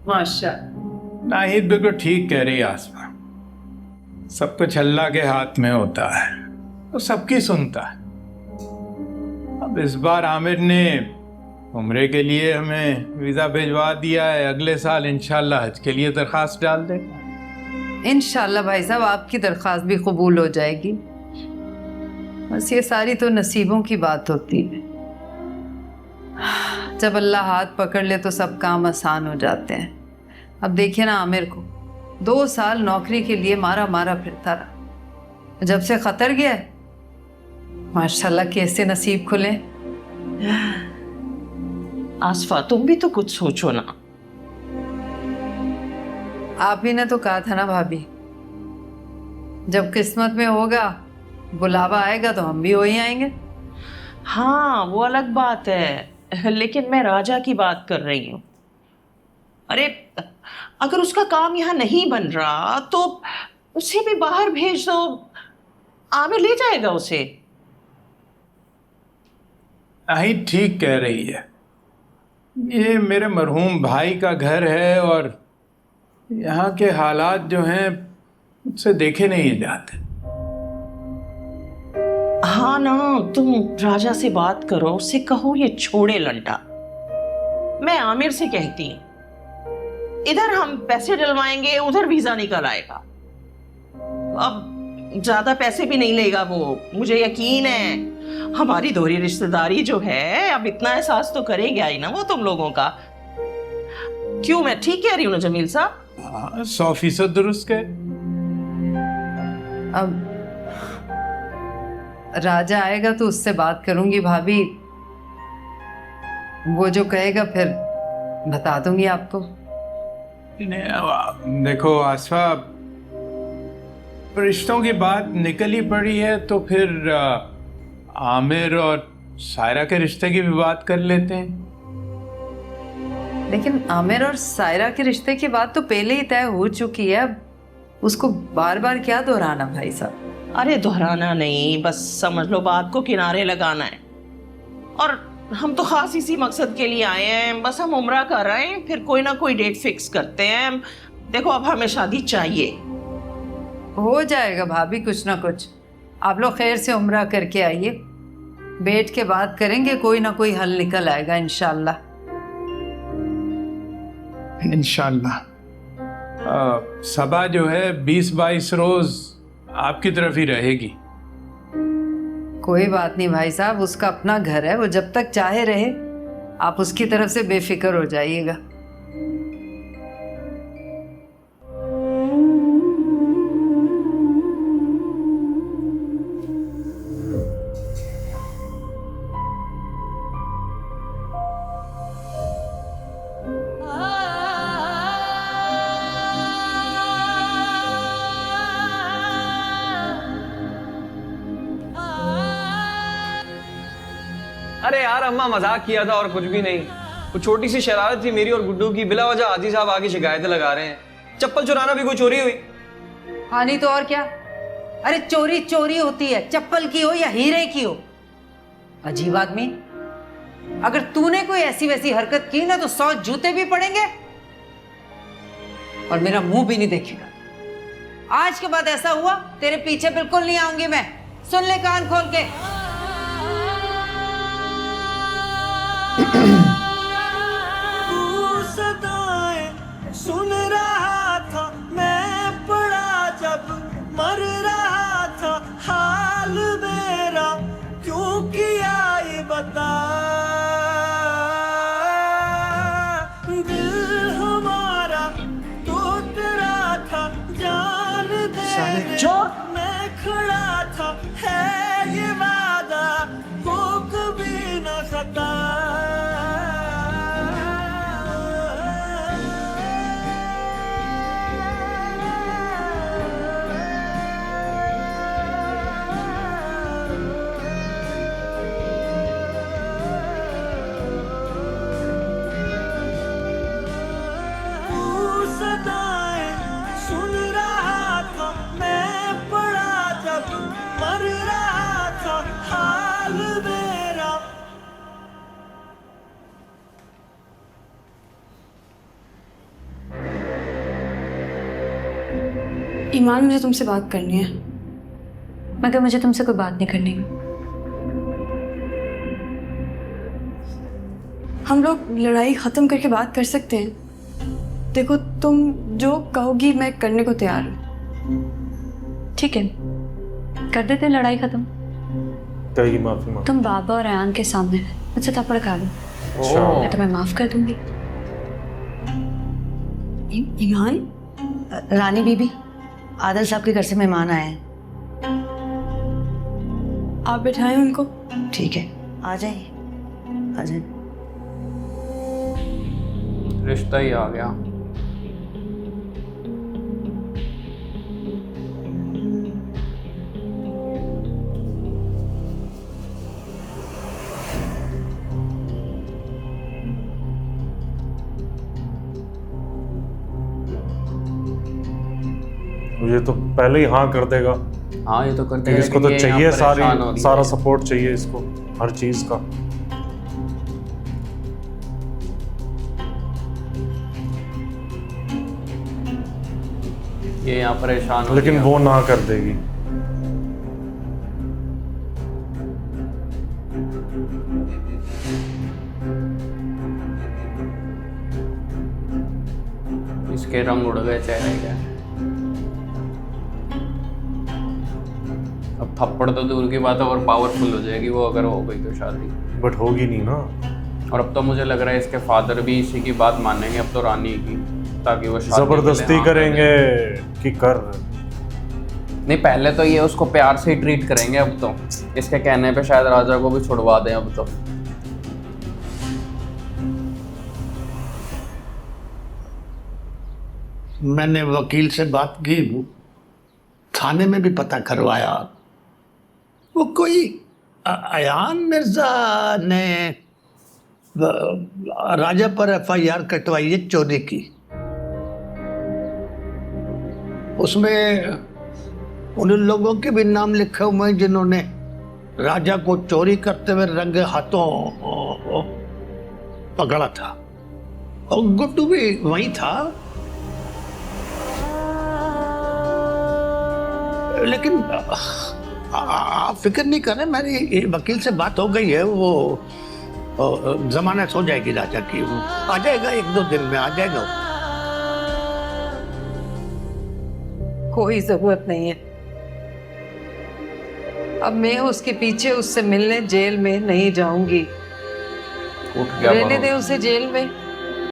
माशाअल्लाह। नाहिद बिल्कुल ठीक कह रही आसमा, सब कुछ अल्लाह के हाथ में होता है, तो सबकी सुनता है। अब इस बार आमिर ने उम्रे के लिए हमें वीज़ा भिजवा दिया है, अगले साल इंशाल्लाह हज के लिए दरख्वास्त डाल देगा। इंशाल्लाह भाई साहब आपकी दरख्वास्त भी कबूल हो जाएगी। बस ये सारी तो नसीबों की बात होती है, जब अल्लाह हाथ पकड़ ले तो सब काम आसान हो जाते हैं। अब देखिए ना आमिर को, 2 साल नौकरी के लिए मारा मारा फिरता रहा, जब से खतर गया है माशाल्लाह कैसे नसीब खुले। आसफा तुम भी तो कुछ सोचो ना। आप ही ने तो कहा था ना भाभी, जब किस्मत में होगा बुलावा आएगा तो हम भी हो ही आएंगे। हाँ वो अलग बात है, लेकिन मैं राजा की बात कर रही हूँ। अरे अगर उसका काम यहाँ नहीं बन रहा तो उसे भी बाहर भेज दो, आमिर ले जाएगा उसे। नाहिद ठीक कह रही है, ये मेरे मरहूम भाई का घर है और यहाँ के हालात जो हैं मुझसे देखे नहीं जाते। हाँ ना, तुम राजा से बात करो, उससे कहो ये छोड़े लंटा। मैं आमिर से कहती हूँ, इधर हम पैसे डलवाएंगे, उधर वीजा निकल आएगा। अब ज्यादा पैसे भी नहीं लेगा वो, मुझे यकीन है। हमारी दोहरी रिश्तेदारी जो है अब इतना एहसास तो करेगा ही ना वो तुम लोगों का। क्यों, मैं ठीक कह रही हूँ ना जमील साहब? 100% दुरुस्त है। अब राजा आएगा तो उससे बात करूंगी भाभी, वो जो कहेगा फिर बता दूंगी आपको। देखो आसफा, रिश्तों की बात निकल ही पड़ी है तो फिर आमिर और सायरा के रिश्ते की भी बात कर लेते हैं। लेकिन आमिर और सायरा के रिश्ते की बात तो पहले ही तय हो चुकी है, अब उसको बार बार क्या दोहराना भाई साहब? अरे दोहराना नहीं, बस समझ लो बात को किनारे लगाना है। और हम तो खास इसी मकसद के लिए आए हैं, बस हम उम्रा कर रहे हैं, फिर कोई ना कोई डेट फिक्स करते हैं। देखो अब हमें शादी चाहिए। हो जाएगा भाभी कुछ ना कुछ, आप लोग खैर से उम्रा करके आइए, बैठ के बात करेंगे, कोई ना कोई हल निकल आएगा इंशाल्लाह। इंशाल्लाह। सबा जो है 20-22 रोज आपकी तरफ ही रहेगी। कोई बात नहीं भाई साहब, उसका अपना घर है, वो जब तक चाहे रहे, आप उसकी तरफ से बेफिक्र हो जाइएगा। अरे यार अम्मा मजाक किया था और कुछ भी नहीं। वो छोटी सी शरारत थी मेरी और गुड्डू की, बिला वजह हाजी साहब आगे शिकायतें लगा रहे हैं। चप्पल चुराना भी कोई चोरी हुई? हाँ नहीं तो और क्या। अरे चोरी चोरी होती है, चप्पल की हो या हीरे की हो। अजीब आदमी, अगर तूने कोई ऐसी वैसी हरकत की ना तो 100 जूते भी पड़ेंगे और मेरा मुंह भी नहीं देखेगा। आज के बाद ऐसा हुआ तेरे पीछे बिल्कुल नहीं आऊंगी मैं, सुन ले कान खोल के। सदाएं सुन रहा था मैं, पड़ा जब मर रहा था, हाल मेरा क्यों किया ये बता। दिल हमारा तो तेरा था, जान दे मैं खड़ा था, है ये वादा वो कभी न खता। ईमान, मुझे तुमसे बात करनी है। मगर मुझे तुमसे कोई बात नहीं करनी। हम लोग लड़ाई ख़त्म करके बात कर सकते हैं। देखो, तुम जो कहोगी मैं करने को तैयार हूँ। ठीक है, कर देते हैं लड़ाई खत्म। तेरी माफी मांग। तुम बाबा और अयान के सामने मुझसे थप्पड़ खा लो, मैं तुम्हें माफ कर दूंगी। ईमान, रानी बीबी, आदिल साहब के घर से मेहमान आए हैं। आप बिठाएं उनको। ठीक है, आ जाइए, आ जाइए। रिश्ता ही आ गया। ये तो पहले ही हाँ कर देगा। हाँ ये तो करते हैं, इसको लेकिन तो ये चाहिए यहाँ परेशान हो रही सारा है। सपोर्ट चाहिए इसको, हर चीज का। ये यहाँ परेशान हो लेकिन रही है। वो ना कर देगी। इसके रंग उड़ गए चेहरे के। अब थप्पड़ तो दूर की बात है, और पावरफुल हो जाएगी वो अगर हो गई तो शादी। बट होगी नहीं ना। और अब तो मुझे लग रहा है इसके फादर भी इसी की बात मानेंगे अब तो, रानी की, ताकि वो शादी के लिए जबरदस्ती हाँ कर करेंगे दें। कि कर। नहीं, पहले तो ये उसको प्यार से ही ट्रीट करेंगे, अब तो इसके कहने पे शायद राजा को भी छुड़वा दें अब तो। मैंने वकील से बात की, थाने में भी पता करवाया। वो कोई अयान मिर्जा ने राजा पर FIR कटवाई है चोरी की। उसमें उन लोगों के भी नाम लिखे हुए हैं जिन्होंने राजा को चोरी करते हुए रंगे हाथों पकड़ा था, और गुड्डू भी वहीं था। लेकिन आप फिक्र नहीं करें, मेरी वकील से बात हो गई है, वो जमानत हो जाएगी राजा की। आ जाएगा, 1-2 दिन में आ जाएगा। कोई जरूरत नहीं है। अब मैं उसके पीछे उससे मिलने जेल में नहीं जाऊंगी। उठ गया रहने दे उसे जेल में।